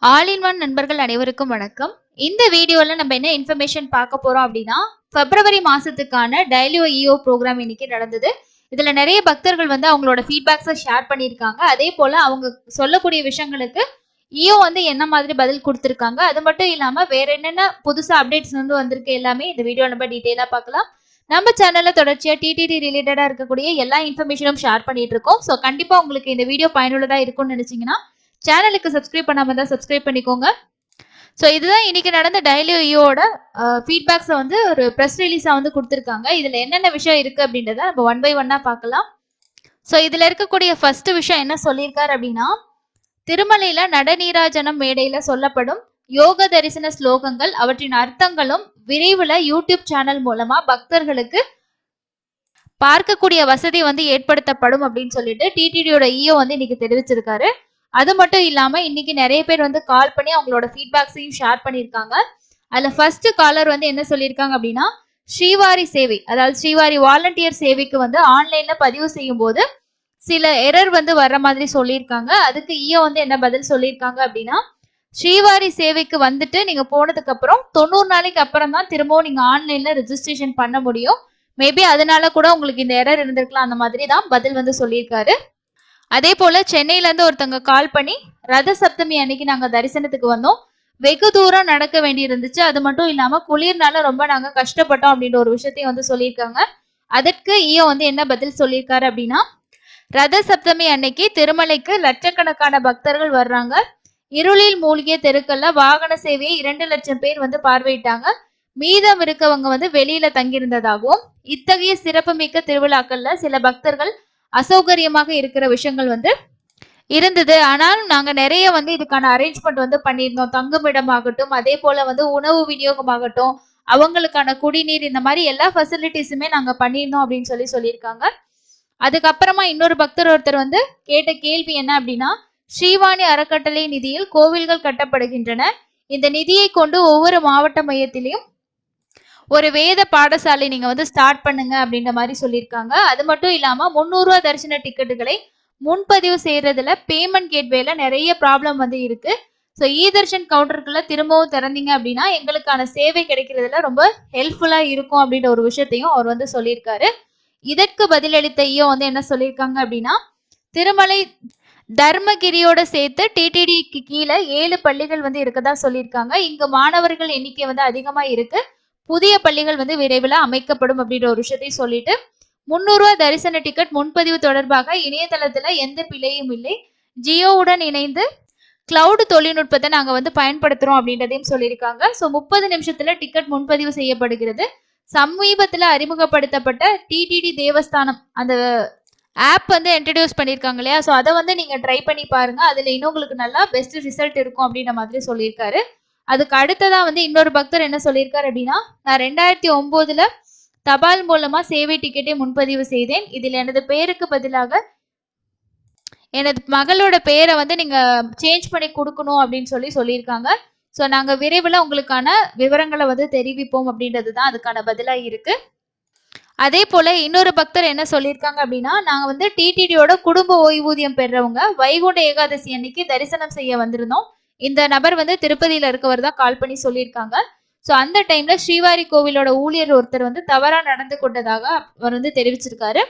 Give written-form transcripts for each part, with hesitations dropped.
All in one நண்பர்கள் அனைவருக்கும் வணக்கம். இந்த வீடியோல நம்ம என்ன இன்ஃபர்மேஷன் பார்க்க போறோம் அப்படின்னா, பிப்ரவரி மாசத்துக்கான டெய்லி இஓ ப்ரோக்ராம் இன்னைக்கு நடந்தது. இதுல நிறைய பக்தர்கள் வந்து அவங்களோட ஃபீட்பேக்ஸை ஷேர் பண்ணியிருக்காங்க. அதே போல அவங்க சொல்லக்கூடிய விஷயங்களுக்கு இஓ வந்து என்ன மாதிரி பதில் கொடுத்திருக்காங்க. அது மட்டும் இல்லாம வேற என்னென்ன புதுசா அப்டேட்ஸ் வந்து வந்திருக்கு எல்லாமே இந்த வீடியோ நம்ம டீட்டெயிலா பார்க்கலாம். நம்ம சேனல்ல தொடர்ச்சியா டிடிடி ரிலேட்டடா இருக்கக்கூடிய எல்லா இன்ஃபர்மேஷனும் ஷேர் பண்ணிட்டு இருக்கோம். ஸோ கண்டிப்பா உங்களுக்கு இந்த வீடியோ பயனுள்ளதா இருக்கும்னு நினைச்சீங்கன்னா சேனலுக்கு சப்ஸ்கிரைப் பண்ணாம தான் சப்ஸ்கிரைப் பண்ணிக்கோங்க. ஸோ இதுதான் இன்னைக்கு நடந்த டெய்லி இஓட ஃபீட்பேக்ஸை வந்து ஒரு ப்ரெஸ் ரிலீஸாக வந்து கொடுத்துருக்காங்க. இதில் என்னென்ன விஷயம் இருக்குது அப்படின்றத நம்ம ஒன் பை ஒன்னாக பார்க்கலாம். ஸோ இதில் இருக்கக்கூடிய ஃபர்ஸ்ட் விஷயம் என்ன சொல்லியிருக்காரு அப்படின்னா, திருமலையில நடநீராஜனம் மேடையில் சொல்லப்படும் யோக தரிசன ஸ்லோகங்கள் அவற்றின் அர்த்தங்களும் விரைவில் யூடியூப் சேனல் மூலமா பக்தர்களுக்கு பார்க்கக்கூடிய வசதி வந்து ஏற்படுத்தப்படும் அப்படின்னு சொல்லிட்டு டிடிடியோட இஓ வந்து இன்னைக்கு தெரிவிச்சிருக்காரு. அது மட்டும் இல்லாம இன்னைக்கு நிறைய பேர் வந்து கால் பண்ணி அவங்களோட ஃபீட்பேக்ஸையும் ஷேர் பண்ணியிருக்காங்க. அதுல ஃபர்ஸ்ட் காலர் வந்து என்ன சொல்லியிருக்காங்க அப்படின்னா, ஸ்ரீவாரி சேவை, அதாவது ஸ்ரீவாரி வாலண்டியர் சேவைக்கு வந்து ஆன்லைன்ல பதிவு செய்யும் போது சில எரர் வந்து வர்ற மாதிரி சொல்லியிருக்காங்க. அதுக்கு இஓ வந்து என்ன பதில் சொல்லியிருக்காங்க அப்படின்னா, ஸ்ரீவாரி சேவைக்கு வந்துட்டு நீங்க போனதுக்கு அப்புறம் 90 நாளைக்கு அப்புறம் தான் திரும்பவும் நீங்க ஆன்லைன்ல ரெஜிஸ்ட்ரேஷன் பண்ண முடியும். மேபி அதனால கூட உங்களுக்கு இந்த எரர் இருந்திருக்கலாம். அந்த மாதிரி தான் பதில் வந்து சொல்லியிருக்காரு. அதே போல சென்னையில இருந்து ஒருத்தவங்க கால் பண்ணி, ரத சப்தமி அன்னைக்கு நாங்க தரிசனத்துக்கு வந்தோம். வெகு தூரம் நடக்க வேண்டி இருந்துச்சு. அது மட்டும் இல்லாம குளிர்னால ரொம்ப நாங்க கஷ்டப்பட்டோம் அப்படின்ற ஒரு விஷயத்தையும் வந்து சொல்லியிருக்காங்க. அதற்கு ஈயோ வந்து என்ன பதில் சொல்லியிருக்காரு அப்படின்னா, ரத சப்தமி அன்னைக்கு திருமலைக்கு லட்சக்கணக்கான பக்தர்கள் வர்றாங்க. இருளில் மூழ்கிய தெருக்கள்ல வாகன சேவையை 2 லட்சம் பேர் வந்து பார்வையிட்டாங்க. மீதம் இருக்கவங்க வந்து வெளியில தங்கியிருந்ததாகவும், இத்தகைய சிறப்புமிக்க திருவிழாக்கள்ல சில பக்தர்கள் அசௌகரியமாக இருக்கிற விஷயங்கள் வந்து இருந்தது. ஆனால் நாங்க நிறைய வந்து இதுக்கான அரேஞ்ச்மெண்ட் வந்து பண்ணியிருந்தோம். தங்குமிடம் ஆகட்டும், அதே போல வந்து உணவு விநியோகம் ஆகட்டும், அவங்களுக்கான குடிநீர், இந்த மாதிரி எல்லா ஃபெசிலிட்டிஸுமே நாங்க பண்ணியிருந்தோம் அப்படின்னு சொல்லியிருக்காங்க. அதுக்கப்புறமா இன்னொரு பக்தர் ஒருத்தர் வந்து கேட்ட கேள்வி என்ன அப்படின்னா, ஸ்ரீவாணி அறக்கட்டளை நிதியில் கோவில்கள் கட்டப்படுகின்றன. இந்த நிதியை கொண்டு ஒவ்வொரு மாவட்ட மையத்திலையும் ஒரு வேத பாடசாலை நீங்க வந்து ஸ்டார்ட் பண்ணுங்க அப்படின்ற மாதிரி சொல்லியிருக்காங்க. அது மட்டும் இல்லாம 300 ரூபாய் தரிசன டிக்கெட்டுகளை முன்பதிவு செய்யறதுல பேமெண்ட் கேட்வேல நிறைய ப்ராப்ளம் வந்து இருக்கு. ஸோ தர்ஷன் கவுண்டருக்குள்ள திரும்பவும் திறந்தீங்க அப்படின்னா எங்களுக்கான சேவை கிடைக்கிறதுல ரொம்ப ஹெல்ப்ஃபுல்லா இருக்கும் அப்படின்ற ஒரு விஷயத்தையும் அவர் வந்து சொல்லியிருக்காரு. இதற்கு பதிலளித்த ஐயோ வந்து என்ன சொல்லியிருக்காங்க அப்படின்னா, திருமலை தர்மகிரியோட சேர்த்து டிடிடிக்கு கீழே 7 பள்ளிகள் வந்து இருக்கதா சொல்லியிருக்காங்க. இங்க மாணவர்கள் எண்ணிக்கை வந்து அதிகமா இருக்கு. புதிய பள்ளிகள் வந்து விரைவில் அமைக்கப்படும் அப்படின்ற ஒரு விஷயத்தையும் சொல்லிட்டு, 300 ரூபாய் தரிசன டிக்கெட் முன்பதிவு தொடர்பாக இணையதளத்துல எந்த பிழையும் இல்லை. ஜியோவுடன் இணைந்து கிளவுட் தொழில்நுட்பத்தை நாங்க வந்து பயன்படுத்துறோம் அப்படின்றதையும் சொல்லியிருக்காங்க. ஸோ 30 நிமிஷத்துல டிக்கெட் முன்பதிவு செய்யப்படுகிறது. சமீபத்துல அறிமுகப்படுத்தப்பட்ட டிடிடி தேவஸ்தானம் அந்த ஆப் வந்து இன்ட்ரடியூஸ் பண்ணியிருக்காங்க இல்லையா? ஸோ அதை வந்து நீங்க ட்ரை பண்ணி பாருங்க. அதுல இன்னும் உங்களுக்கு நல்லா பெஸ்ட் ரிசல்ட் இருக்கும் அப்படின்ற மாதிரி சொல்லியிருக்காரு. அதுக்கு அடுத்ததான் வந்து இன்னொரு பக்தர் என்ன சொல்லியிருக்காரு அப்படின்னா, நான் 2009ல தபால் மூலமா சேவை டிக்கெட்டை முன்பதிவு செய்தேன். இதில் எனது பெயருக்கு பதிலாக எனது மகளோட பெயரை வந்து நீங்க சேஞ்ச் பண்ணி கொடுக்கணும் அப்படின்னு சொல்லியிருக்காங்க. ஸோ நாங்க விரைவில் உங்களுக்கான விவரங்களை வந்து தெரிவிப்போம் அப்படின்றது தான் அதுக்கான பதிலா இருக்கு. அதே போல இன்னொரு பக்தர் என்ன சொல்லியிருக்காங்க அப்படின்னா, நாங்க வந்து டிடிடியோட குடும்ப ஓய்வூதியம் பெறவங்க வைகுண்ட ஏகாதசி அன்னைக்கு தரிசனம் செய்ய வந்திருந்தோம். இந்த நபர் வந்து திருப்பதியில இருக்கவர் தான் கால் பண்ணி சொல்லியிருக்காங்க. ஸோ அந்த டைம்ல ஸ்ரீவாரி கோவிலோட ஊழியர் ஒருத்தர் வந்து தவறா நடந்து கொண்டதாக அவர் வந்து தெரிவிச்சிருக்காரு.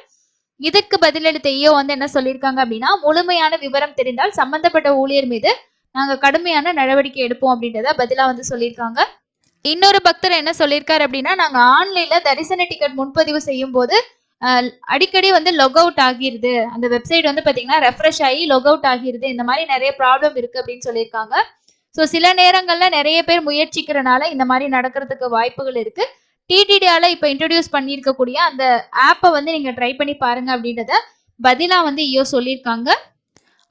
இதற்கு பதிலளித்த ஈயோ வந்து என்ன சொல்லியிருக்காங்க அப்படின்னா, முழுமையான விவரம் தெரிந்தால் சம்பந்தப்பட்ட ஊழியர் மீது நாங்க கடுமையான நடவடிக்கை எடுப்போம் அப்படின்றத பதிலா வந்து சொல்லியிருக்காங்க. இன்னொரு பக்தர் என்ன சொல்லியிருக்காரு அப்படின்னா, நாங்க ஆன்லைன்ல தரிசன டிக்கெட் முன்பதிவு செய்யும் போது அடிக்கடி வந்து லொக் அவுட் ஆகிருது. அந்த வெப்சைட் வந்து பாத்தீங்கன்னா ரெஃப்ரெஷ் ஆகி லொக் அவுட் ஆகிருது. இந்த மாதிரி நிறைய ப்ராப்ளம் இருக்கு அப்படின்னு சொல்லியிருக்காங்க. ஸோ சில நேரங்கள்ல நிறைய பேர் முயற்சிக்கிறனால இந்த மாதிரி நடக்கிறதுக்கு வாய்ப்புகள் இருக்கு. டிடிடியால இப்ப இன்ட்ரடியூஸ் பண்ணியிருக்கக்கூடிய அந்த ஆப்பை வந்து நீங்க ட்ரை பண்ணி பாருங்க அப்படின்றத பதிலா வந்து ஐயோ சொல்லியிருக்காங்க.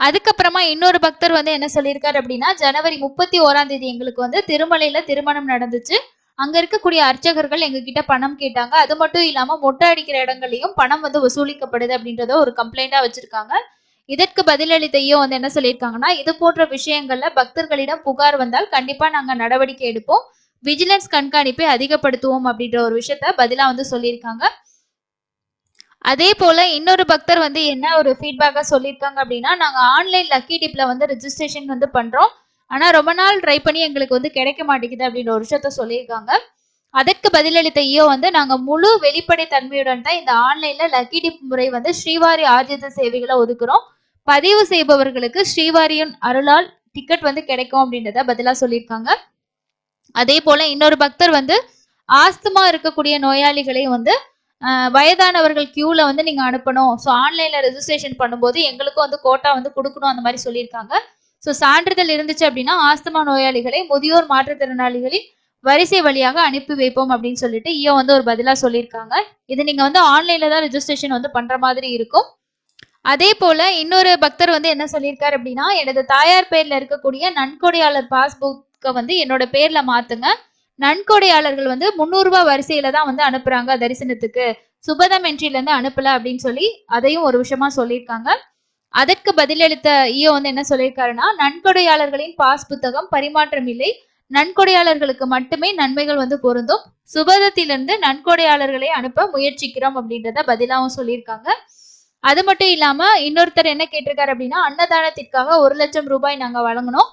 அதுக்கப்புறமா இன்னொரு பக்தர் வந்து என்ன சொல்லியிருக்காரு அப்படின்னா, ஜனவரி 31ஆம் தேதி எங்களுக்கு வந்து திருமலையில திருமணம் நடந்துச்சு. அங்க இருக்கக்கூடிய அர்ச்சகர்கள் எங்க கிட்ட பணம் கேட்டாங்க. அது மட்டும் இல்லாம மொட்டை அடிக்கிற இடங்களையும் பணம் வந்து வசூலிக்கப்படுது அப்படின்றத ஒரு கம்ப்ளைண்டா வச்சிருக்காங்க. இதற்கு பதிலளித்த ஐயோ வந்து என்ன சொல்லியிருக்காங்கன்னா, இது போன்ற விஷயங்கள்ல பக்தர்களிடம் புகார் வந்தால் கண்டிப்பா நாங்க நடவடிக்கை எடுப்போம். விஜிலன்ஸ் கண்காணிப்பை அதிகப்படுத்துவோம் அப்படின்ற ஒரு விஷயத்த பதிலா வந்து சொல்லியிருக்காங்க. அதே போல இன்னொரு பக்தர் வந்து என்ன ஒரு ஃபீட்பேக்கா சொல்லியிருக்காங்க அப்படின்னா, நாங்க ஆன்லைன் லக்கி டிப்ல வந்து ரெஜிஸ்ட்ரேஷன் வந்து பண்றோம். ஆனா ரொம்ப நாள் ட்ரை பண்ணி எங்களுக்கு வந்து கிடைக்க மாட்டேங்குது அப்படின்ற ஒரு விஷயத்த சொல்லியிருக்காங்க. அதற்கு பதிலளித்த ஈயோ வந்து நாங்க முழு வெளிப்படை தன்மையுடன் தான் இந்த ஆன்லைன்ல லக்கி டிப் முறை வந்து ஸ்ரீவாரி ஆர்ஜித சேவைகளை ஒதுக்குறோம். பதிவு செய்பவர்களுக்கு ஸ்ரீவாரியின் அருளால் டிக்கெட் வந்து கிடைக்கும் அப்படின்றத பதிலா சொல்லியிருக்காங்க. அதே போல இன்னொரு பக்தர் வந்து ஆஸ்துமா இருக்கக்கூடிய நோயாளிகளை வந்து வயதானவர்கள் கியூல வந்து நீங்க அனுப்பணும். ஸோ ஆன்லைன்ல ரெஜிஸ்ட்ரேஷன் பண்ணும்போது எங்களுக்கும் வந்து கோட்டா வந்து கொடுக்கணும் அந்த மாதிரி சொல்லியிருக்காங்க. ஸோ சான்றிதழ் இருந்துச்சு அப்படின்னா ஆஸ்துமா நோயாளிகளை முதியோர் மாற்றுத்திறனாளிகளின் வரிசை வழியாக அனுப்பி வைப்போம் அப்படின்னு சொல்லிட்டு ஈயோ வந்து ஒரு பதிலா சொல்லியிருக்காங்க. இது நீங்க வந்து ஆன்லைன்ல தான் ரெஜிஸ்ட்ரேஷன் வந்து பண்ற மாதிரி இருக்கும். அதே போல இன்னொரு பக்தர் வந்து என்ன சொல்லியிருக்காரு அப்படின்னா, எனது தாயார் பேர்ல இருக்கக்கூடிய நன்கொடையாளர் பாஸ்புக்கை வந்து என்னோட பேர்ல மாத்துங்க. நன்கொடையாளர்கள் வந்து 300 ரூபாய் வரிசையில தான் வந்து அனுப்புறாங்க தரிசனத்துக்கு, சுபதம் என்ட்ரில இருந்து அனுப்பல அப்படின்னு சொல்லி அதையும் ஒரு விஷயமா சொல்லியிருக்காங்க. அதற்கு பதிலளித்த ஈயோ வந்து என்ன சொல்லியிருக்காருன்னா, நன்கொடையாளர்களின் பாஸ் புத்தகம் பரிமாற்றம் இல்லை, நன்கொடையாளர்களுக்கு மட்டுமே நன்மைகள் வந்து பொருந்தும், சுபதத்திலிருந்து நன்கொடையாளர்களை அனுப்ப முயற்சிக்கிறோம் அப்படின்றத பதிலாவும் சொல்லியிருக்காங்க. அது மட்டும் இல்லாம இன்னொருத்தர் என்ன கேட்டிருக்காரு அப்படின்னா, அன்னதானத்திற்காக 1 லட்சம் ரூபாய் நாங்க வழங்கணும்.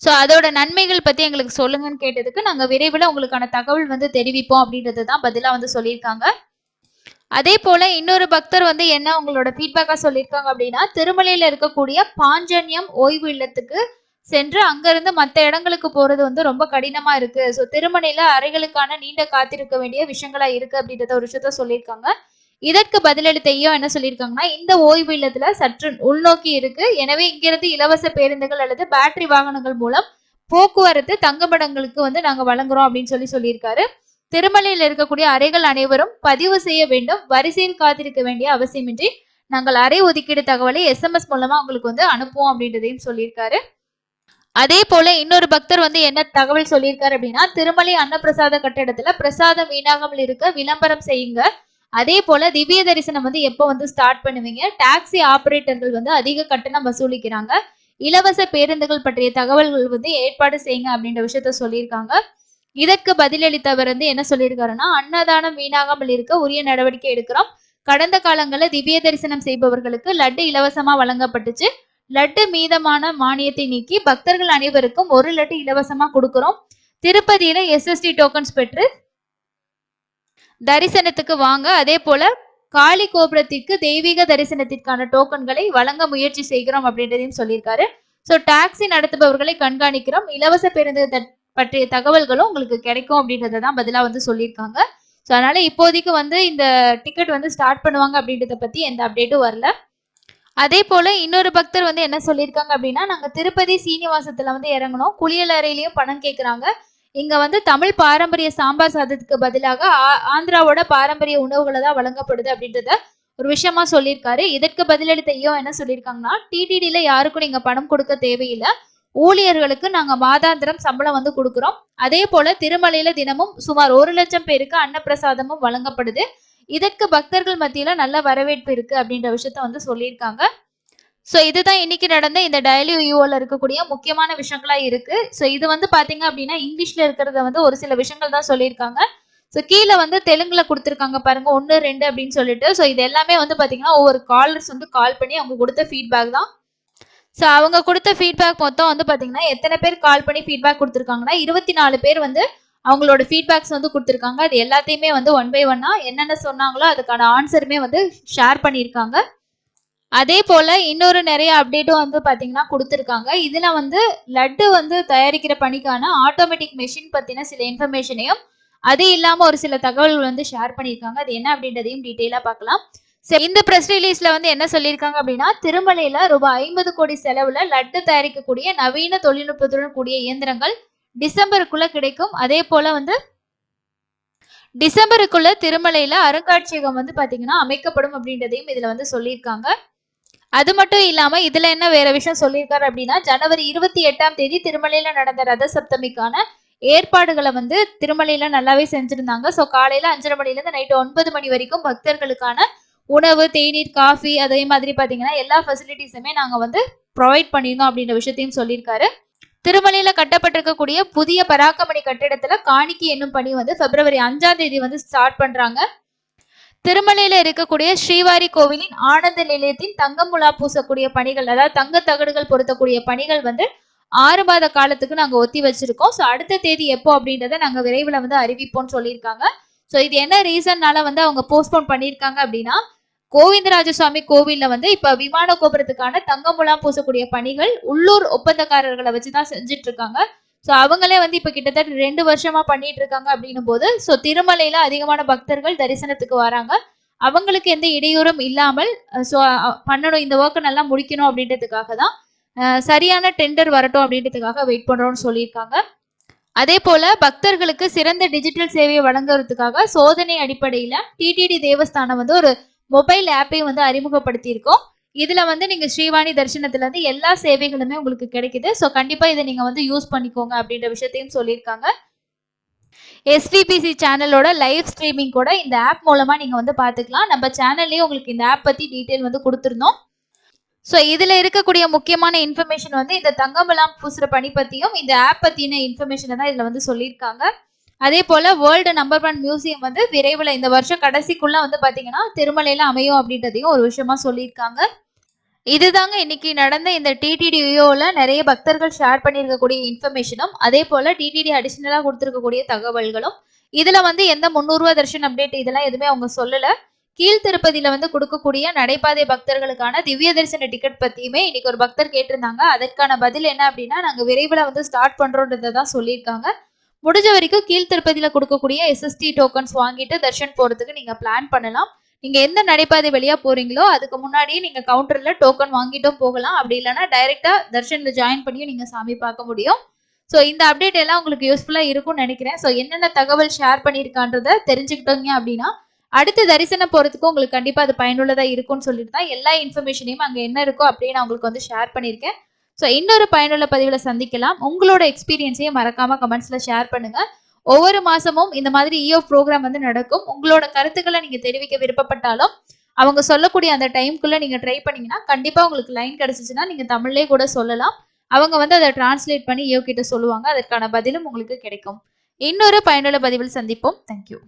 சோ அதோட நன்மைகள் பத்தி எங்களுக்கு சொல்லுங்கன்னு கேட்டதுக்கு நாங்க விரைவில் உங்களுக்கான தகவல் வந்து தெரிவிப்போம் அப்படின்றது தான் பதிலா வந்து சொல்லியிருக்காங்க. அதே போல இன்னொரு பக்தர் வந்து என்ன உங்களோட ஃபீட்பேக்கா சொல்லியிருக்காங்க அப்படின்னா, திருமலையில இருக்கக்கூடிய பாஞ்சன்யம் ஓய்வு இல்லத்துக்கு சென்று அங்கிருந்து மற்ற இடங்களுக்கு போறது வந்து ரொம்ப கடினமா இருக்கு. ஸோ திருமலையில அறைகளுக்கான நீண்ட காத்திருக்க வேண்டிய விஷயங்களா இருக்கு அப்படின்றத ஒரு விஷயத்த சொல்லியிருக்காங்க. இதற்கு பதிலளித்த ஐயோ என்ன சொல்லியிருக்காங்கன்னா, இந்த ஓய்வு இல்லத்துல சற்று உள்நோக்கி இருக்கு. எனவே இங்கிருந்து இலவச பேருந்துகள் அல்லது பேட்டரி வாகனங்கள் மூலம் போக்குவரத்து தங்குமிடங்களுக்கு வந்து நாங்க வழங்குறோம் அப்படின்னு சொல்லியிருக்காரு. திருமலையில் இருக்கக்கூடிய அறைகள் அனைவரும் பதிவு செய்ய வேண்டும். வரிசையில் காத்திருக்க வேண்டிய அவசியமின்றி நாங்கள் அறை ஒதுக்கீடு தகவலை SMS மூலமா உங்களுக்கு வந்து அனுப்புவோம் அப்படின்றதையும் சொல்லியிருக்காரு. அதே போல இன்னொரு பக்தர் வந்து என்ன தகவல் சொல்லியிருக்காரு அப்படின்னா, திருமலை அன்னப்பிரசாத கட்டிடத்துல பிரசாதம் வீணாகாமல் இருக்க விளம்பரம் செய்யுங்க. அதே போல திவ்ய தரிசனம் வந்து எப்போ வந்து ஸ்டார்ட் பண்ணுவீங்க? டாக்ஸி ஆபரேட்டர்கள் வந்து அதிக கட்டணம் வசூலிக்கிறாங்க. இலவச பேருந்துகள் பற்றிய தகவல்கள் வந்து ஏற்பாடு செய்யுங்க அப்படின்ற விஷயத்த சொல்லியிருக்காங்க. இதற்கு பதிலளித்தவர் வந்து என்ன சொல்லியிருக்காருன்னா, அன்னதானம் வீணாகாமல் இருக்க உரிய நடவடிக்கை எடுக்கிறோம். கடந்த காலங்களில் திவ்ய தரிசனம் செய்பவர்களுக்கு லட்டு இலவசமா வழங்கப்பட்டுச்சு. லட்டு மீதமான மானியத்தை நீக்கி பக்தர்கள் அனைவருக்கும் 1 லட்டு இலவசமா கொடுக்கிறோம். திருப்பதியில SST டோக்கன்ஸ் பெற்று தரிசனத்துக்கு வாங்க. அதே போல காளி கோபுரத்திற்கு தெய்வீக தரிசனத்திற்கான டோக்கன்களை வழங்க முயற்சி செய்கிறோம் அப்படின்றதையும் சொல்லியிருக்காரு. ஸோ டாக்ஸி நடத்துபவர்களை கண்காணிக்கிறோம். இலவச பேருந்து பற்றிய தகவல்களும் உங்களுக்கு கிடைக்கும் அப்படின்றத தான் பதிலா வந்து சொல்லியிருக்காங்க. ஸோ அதனால இப்போதைக்கு வந்து இந்த டிக்கெட் வந்து ஸ்டார்ட் பண்ணுவாங்க அப்படின்றத பத்தி எந்த அப்டேட்டும் வரல. அதே போல இன்னொரு பக்தர் வந்து என்ன சொல்லியிருக்காங்க அப்படின்னா, நாங்க திருப்பதி சீனிவாசத்துல வந்து இறங்கணும். குளியல் அறையிலயும் பணம் கேட்குறாங்க. இங்க வந்து தமிழ் பாரம்பரிய சாம்பார் சாதத்துக்கு பதிலாக ஆந்திராவோட பாரம்பரிய உணவுகளை தான் வழங்கப்படுது அப்படின்றத ஒரு விஷயமா சொல்லியிருக்காரு. இதற்கு பதிலளித்த ஐயோ என்ன சொல்லியிருக்காங்கன்னா, டிடிடில யாருக்கும் நீங்க பணம் கொடுக்க தேவையில்லை. ஊழியர்களுக்கு நாங்க மாதாந்திரம் சம்பளம் வந்து கொடுக்குறோம். அதே போல திருமலையில தினமும் சுமார் 1 லட்சம் பேருக்கு அன்னப்பிரசாதமும் வழங்கப்படுது. இதற்கு பக்தர்கள் மத்தியில நல்ல வரவேற்பு இருக்கு அப்படின்ற விஷயத்த வந்து சொல்லியிருக்காங்க. ஸோ இதுதான் இன்னைக்கு நடந்த இந்த WEOல இருக்கக்கூடிய முக்கியமான விஷயங்களா இருக்கு. ஸோ இது வந்து பாத்தீங்க அப்படின்னா இங்கிலீஷ்ல இருக்கிறத வந்து ஒரு சில விஷயங்கள் தான் சொல்லியிருக்காங்க. ஸோ கீழே வந்து தெலுங்குல கொடுத்துருக்காங்க பாருங்க 1, 2 அப்படின்னு சொல்லிட்டு. ஸோ இது எல்லாமே வந்து பாத்தீங்கன்னா ஒவ்வொரு காலர்ஸ் வந்து கால் பண்ணி அவங்க கொடுத்த ஃபீட்பேக் தான். ஸோ அவங்க கொடுத்த ஃபீட்பேக் மொத்தம் வந்து பாத்தீங்கன்னா எத்தனை பேர் கால் பண்ணி ஃபீட்பேக் கொடுத்துருக்காங்கன்னா 24 பேர் வந்து அவங்களோட ஃபீட்பேக்ஸ் வந்து கொடுத்துருக்காங்க. அது எல்லாத்தையுமே வந்து 1 by 1 என்னென்ன சொன்னாங்களோ அதுக்கான ஆன்சருமே வந்து ஷேர் பண்ணியிருக்காங்க. அதே போல இன்னொரு நிறைய அப்டேட்டும் வந்து பாத்தீங்கன்னா கொடுத்துருக்காங்க. இதுல வந்து லட்டு வந்து தயாரிக்கிற பணிக்கான ஆட்டோமேட்டிக் மெஷின் பத்தின சில இன்ஃபர்மேஷனையும் அது இல்லாம ஒரு சில தகவல்கள் வந்து ஷேர் பண்ணியிருக்காங்க. அது என்ன அப்படின்றதையும் டீட்டெயிலா பார்க்கலாம். இந்த பிரஸ் ரிலீஸ்ல வந்து என்ன சொல்லியிருக்காங்க அப்படின்னா, திருமலையில ரூபாய் 50 கோடி செலவுல லட்டு தயாரிக்கக்கூடிய நவீன தொழில்நுட்பத்துடன் கூடிய இயந்திரங்கள் டிசம்பருக்குள்ள கிடைக்கும். அதே போல வந்து டிசம்பருக்குள்ள திருமலையில அருங்காட்சியகம் வந்து பாத்தீங்கன்னா அமைக்கப்படும் அப்படின்றதையும் இதுல வந்து சொல்லியிருக்காங்க. அது மட்டும் இல்லாம இதுல என்ன வேற விஷயம் சொல்லியிருக்காரு அப்படின்னா, ஜனவரி 28ஆம் தேதி திருமலையில நடந்த ரத சப்தமிக்கான ஏற்பாடுகளை வந்து திருமலையில நல்லாவே செஞ்சிருந்தாங்க. ஸோ காலையில 5:30 மணில இருந்து நைட்டு 9 மணி வரைக்கும் பக்தர்களுக்கான உணவு, தேநீர், காஃபி அதே மாதிரி பாத்தீங்கன்னா எல்லா ஃபெசிலிட்டிஸுமே நாங்க வந்து ப்ரொவைட் பண்ணியிருந்தோம் அப்படின்ற விஷயத்தையும் சொல்லியிருக்காரு. திருமலையில கட்டப்பட்டிருக்கக்கூடிய புதிய பராக்கமணி கட்டிடத்துல காணிக்கை என்னும் பணி வந்து February 5ஆம் தேதி வந்து ஸ்டார்ட் பண்றாங்க. திருமலையில இருக்கக்கூடிய ஸ்ரீவாரி கோவிலின் ஆனந்த நிலையத்தின் தங்க முலா பூசக்கூடிய பணிகள், அதாவது தங்க தகடுகள் பொருத்தக்கூடிய பணிகள் வந்து 6 மாத காலத்துக்கு நாங்க ஒத்தி வச்சிருக்கோம். ஸோ அடுத்த தேதி எப்போ அப்படின்றத நாங்க விரைவில் வந்து அறிவிப்போம்னு சொல்லியிருக்காங்க. ஸோ இது என்ன ரீசன்னால வந்து அவங்க போஸ்ட்போன் பண்ணியிருக்காங்க அப்படின்னா, கோவிந்தராஜசுவாமி கோவில்ல வந்து இப்ப விமான கோபுரத்துக்கான தங்க முலாம் பூசக்கூடிய பணிகள் உள்ளூர் ஒப்பந்தக்காரர்களை வச்சுதான் செஞ்சுட்டு இருக்காங்க. ஸோ அவங்களே வந்து இப்ப கிட்டத்தட்ட 2 வருஷமா பண்ணிட்டு இருக்காங்க அப்படின்னும் போது, ஸோ திருமலையில அதிகமான பக்தர்கள் தரிசனத்துக்கு வராங்க. அவங்களுக்கு எந்த இடையூறும் இல்லாமல் ஸோ பண்ணணும், இந்த ஒர்க்கை நல்லா முடிக்கணும் அப்படின்றதுக்காக தான் சரியான டெண்டர் வரட்டும் அப்படின்றதுக்காக வெயிட் பண்றோம்னு சொல்லியிருக்காங்க. அதே போல பக்தர்களுக்கு சிறந்த டிஜிட்டல் சேவையை வழங்குறதுக்காக சோதனை அடிப்படையில டிடிடி தேவஸ்தானம் வந்து ஒரு மொபைல் ஆப்பையும் வந்து அறிமுகப்படுத்தி இருக்கோம். இதுல வந்து நீங்க ஸ்ரீவாணி தரிசனத்துல இருந்து எல்லா சேவைகளுமே உங்களுக்கு கிடைக்குது. ஸோ கண்டிப்பா இதை நீங்க வந்து யூஸ் பண்ணிக்கோங்க அப்படின்ற விஷயத்தையும் சொல்லியிருக்காங்க. எஸ்விபிசி சேனலோட லைவ் ஸ்ட்ரீமிங் கூட இந்த ஆப் மூலமா நீங்க வந்து பாத்துக்கலாம். நம்ம சேனல்லயே உங்களுக்கு இந்த ஆப் பத்தி டீட்டெயில் வந்து கொடுத்துருந்தோம். ஸோ இதுல இருக்கக்கூடிய முக்கியமான இன்ஃபர்மேஷன் வந்து இந்த தங்கமலாம் பூசுற பணி பத்தியும் இந்த ஆப் பத்தின இன்ஃபர்மேஷனை தான் இதுல வந்து சொல்லியிருக்காங்க. அதே போல வேர்ல்டு நம்பர் 1 மியூசியம் வந்து விரைவில் இந்த வருஷம் கடைசிக்குள்ள வந்து பாத்தீங்கன்னா திருமலையில அமையும் அப்படின்றதையும் ஒரு விஷயமா சொல்லியிருக்காங்க. இதுதாங்க இன்னைக்கு நடந்த இந்த டிடிடிஓல நிறைய பக்தர்கள் ஷேர் பண்ணியிருக்கக்கூடிய இன்ஃபர்மேஷனும், அதே போல டிடிடி அடிஷனலா கொடுத்திருக்கக்கூடிய தகவல்களும். இதுல வந்து எந்த 300 ரூபாய் தர்ஷன் அப்டேட் இதெல்லாம் எதுவுமே அவங்க சொல்லல. கீழ் திருப்பதியில வந்து கொடுக்கக்கூடிய நடைபாதை பக்தர்களுக்கான திவ்ய தரிசன டிக்கெட் பத்தியுமே இன்னைக்கு ஒரு பக்தர் கேட்டிருந்தாங்க. அதற்கான பதில் என்ன அப்படின்னா, நாங்க விரைவில் வந்து ஸ்டார்ட் பண்றோன்றதை தான் சொல்லியிருக்காங்க. முடிஞ்ச வரைக்கும் கீழ் திருப்பதியில கொடுக்கக்கூடிய எஸ்எஸ்டி டோக்கன்ஸ் வாங்கிட்டு தர்ஷன் போறதுக்கு நீங்க பிளான் பண்ணலாம். நீங்க எந்த நடைபாதை வழியா போறீங்களோ அதுக்கு முன்னாடியே நீங்க கவுண்டர்ல டோக்கன் வாங்கிட்டும் போகலாம். அப்படி இல்லைன்னா டைரக்டா தர்ஷன்ல ஜாயின் பண்ணியும் நீங்க சாமி பார்க்க முடியும். ஸோ இந்த அப்டேட் எல்லாம் உங்களுக்கு யூஸ்ஃபுல்லா இருக்கும்னு நினைக்கிறேன். ஸோ என்னென்ன தகவல் ஷேர் பண்ணியிருக்கான்றத தெரிஞ்சுக்கிட்டோங்க அப்படின்னா அடுத்த தரிசனம் போறதுக்கு உங்களுக்கு கண்டிப்பா அது பயனுள்ளதா இருக்கும்னு சொல்லிட்டு தான் எல்லா இன்ஃபர்மேஷனையும் அங்க என்ன இருக்கோ அப்படியே நான் உங்களுக்கு வந்து ஷேர் பண்ணியிருக்கேன். ஸோ இன்னொரு பயனுள்ள பதிவுல சந்திக்கலாம். உங்களோட எக்ஸ்பீரியன்ஸையும் மறக்காம கமெண்ட்ஸ்ல ஷேர் பண்ணுங்க. ஒவ்வொரு மாசமும் இந்த மாதிரி இஓ ப்ரோக்ராம் வந்து நடக்கும். உங்களோட கருத்துக்களை நீங்க தெரிவிக்க விருப்பப்பட்டாலும் அவங்க சொல்லக்கூடிய அந்த டைம்குள்ள நீங்க ட்ரை பண்ணீங்கன்னா கண்டிப்பா உங்களுக்கு லைன் கிடைச்சிச்சுன்னா நீங்க தமிழ்லேயே கூட சொல்லலாம். அவங்க வந்து அதை டிரான்ஸ்லேட் பண்ணி இஓ கிட்ட சொல்லுவாங்க. அதற்கான பதிலும் உங்களுக்கு கிடைக்கும். இன்னொரு பயனுள்ள பதிவில் சந்திப்போம். தேங்க்யூ.